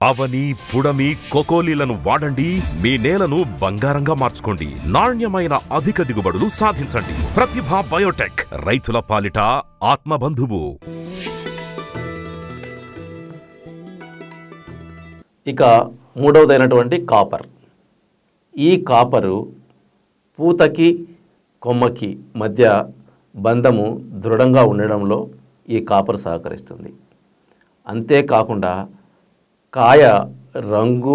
అవని, పుడమి, కోకోలీలను వాడండి. మీ నేలను బంగారంగా మార్చుకోండి. నాణ్యమైన అధిక దిగుబడులు సాధించండి. ప్రతిభ బయోటెక్, రైతుల పాలిట ఆత్మబంధువు. ఇక మూడవదైనటువంటి కాపర్. ఈ కాపరు పూతకి కొమ్మకి మధ్య బంధము దృఢంగా ఉండడంలో ఈ కాపర్ సహకరిస్తుంది. అంతేకాకుండా కాయ రంగు,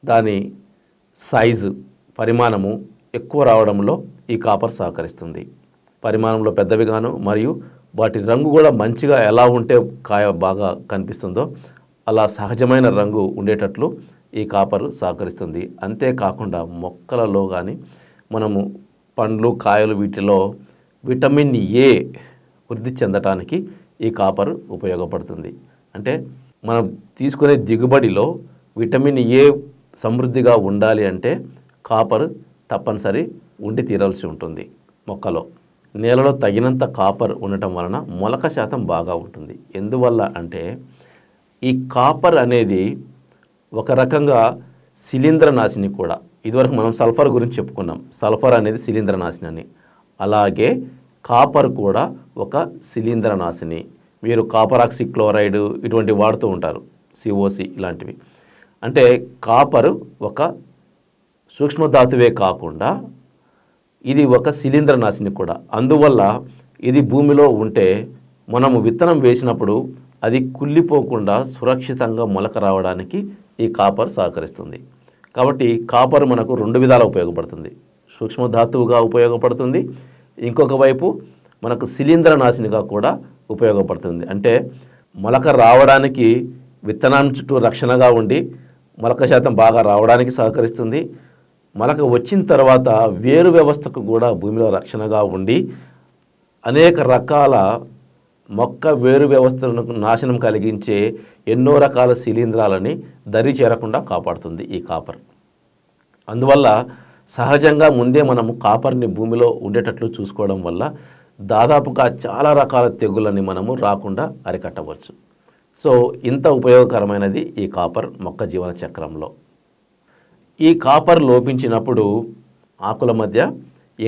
దాని సైజు, పరిమాణము ఎక్కువ రావడంలో ఈ కాపర్ సహకరిస్తుంది. పరిమాణంలో పెద్దవిగాను మరియు వాటి రంగు కూడా మంచిగా ఎలా ఉంటే కాయ బాగా కనిపిస్తుందో అలా సహజమైన రంగు ఉండేటట్లు ఈ కాపరు సహకరిస్తుంది. అంతేకాకుండా మొక్కలలో కానీ మనము పండ్లు, కాయలు వీటిలో విటమిన్ ఏ వృద్ధి చెందటానికి ఈ కాపరు ఉపయోగపడుతుంది. అంటే మనం తీసుకునే దిగుబడిలో విటమిన్ ఏ సమృద్ధిగా ఉండాలి అంటే కాపర్ తప్పనిసరి ఉండి తీరాల్సి ఉంటుంది. మొక్కలో నేలలో తగినంత కాపర్ ఉండటం వలన మొలక శాతం బాగా ఉంటుంది. ఎందువల్ల అంటే ఈ కాపర్ అనేది ఒక రకంగా శిలీంద్రనాశిని కూడా. ఇదివరకు మనం సల్ఫర్ గురించి చెప్పుకున్నాం. సల్ఫర్ అనేది శిలీంద్రనాశిని అని. అలాగే కాపర్ కూడా ఒక శిలీంద్రనాశిని. మీరు కాపర్ ఆక్సిక్లోరైడ్ ఇటువంటి వాడుతూ ఉంటారు, సిఓసి ఇలాంటివి. అంటే కాపరు ఒక సూక్ష్మధాతువే కాకుండా ఇది ఒక శిలీంద్రనాశిని కూడా. అందువల్ల ఇది భూమిలో ఉంటే మనము విత్తనం వేసినప్పుడు అది కుళ్ళిపోకుండా సురక్షితంగా మొలక రావడానికి ఈ కాపర్ సహకరిస్తుంది. కాబట్టి కాపర్ మనకు రెండు విధాలా ఉపయోగపడుతుంది. సూక్ష్మధాతువుగా ఉపయోగపడుతుంది, ఇంకొక వైపు మనకు శిలీంద్రనాశినిగా కూడా ఉపయోగపడుతుంది. అంటే మొలక రావడానికి విత్తనాన్ని చుట్టూ రక్షణగా ఉండి మొలక శాతం బాగా రావడానికి సహకరిస్తుంది. మొలక వచ్చిన తర్వాత వేరు వ్యవస్థకు కూడా భూమిలో రక్షణగా ఉండి అనేక రకాల మొక్క వేరు వ్యవస్థలకు నాశనం కలిగించే ఎన్నో రకాల శిలీంధ్రాలని దరి చేరకుండా కాపాడుతుంది ఈ కాపర్. అందువల్ల సహజంగా ముందే మనము కాపర్ని భూమిలో ఉండేటట్లు చూసుకోవడం వల్ల దాదాపుగా చాలా రకాల తెగుళ్ళని మనము రాకుండా అరికట్టవచ్చు. సో ఇంత ఉపయోగకరమైనది ఈ కాపర్ మొక్క జీవన చక్రంలో. ఈ కాపర్ లోపించినప్పుడు ఆకుల మధ్య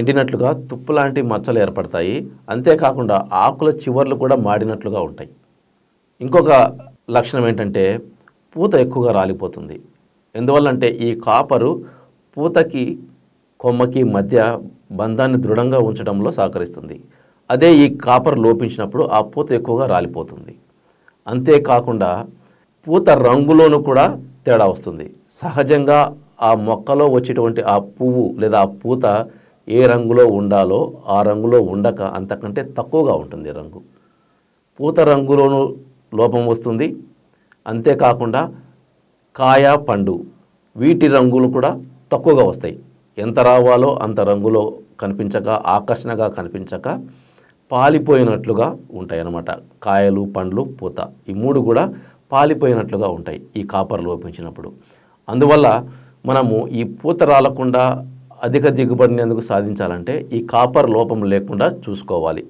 ఎండినట్లుగా తుప్పు లాంటి మచ్చలు ఏర్పడతాయి. అంతేకాకుండా ఆకుల చివర్లు కూడా మాడినట్లుగా ఉంటాయి. ఇంకొక లక్షణం ఏంటంటే పూత ఎక్కువగా రాలిపోతుంది. ఎందువల్లంటే ఈ కాపరు పూతకి కొమ్మకి మధ్య బంధాన్ని దృఢంగా ఉంచడంలో సహకరిస్తుంది. అదే ఈ కాపర్ లోపించినప్పుడు ఆ పూత ఎక్కువగా రాలిపోతుంది. అంతేకాకుండా పూత రంగులోనూ కూడా తేడా వస్తుంది. సహజంగా ఆ మొక్కలో వచ్చేటువంటి ఆ పువ్వు లేదా ఆ పూత ఏ రంగులో ఉండాలో ఆ రంగులో ఉండక అంతకంటే తక్కువగా ఉంటుంది రంగు. పూత రంగులోనూ లోపం వస్తుంది. అంతేకాకుండా కాయ, పండు వీటి రంగులు కూడా తక్కువగా వస్తాయి. ఎంత రావాలో అంత రంగులో కనిపించక, ఆకర్షణగా కనిపించక పాలిపోయినట్లుగా ఉంటాయి అన్నమాట. కాయలు, పండ్లు, పూత ఈ మూడు కూడా పాలిపోయినట్లుగా ఉంటాయి ఈ కాపర్ లోపించినప్పుడు. అందువల్ల మనము ఈ పూత రాలకుండా అధిక దిగుబడిని ఎందుకు సాధించాలంటే ఈ కాపర్ లోపం లేకుండా చూసుకోవాలి.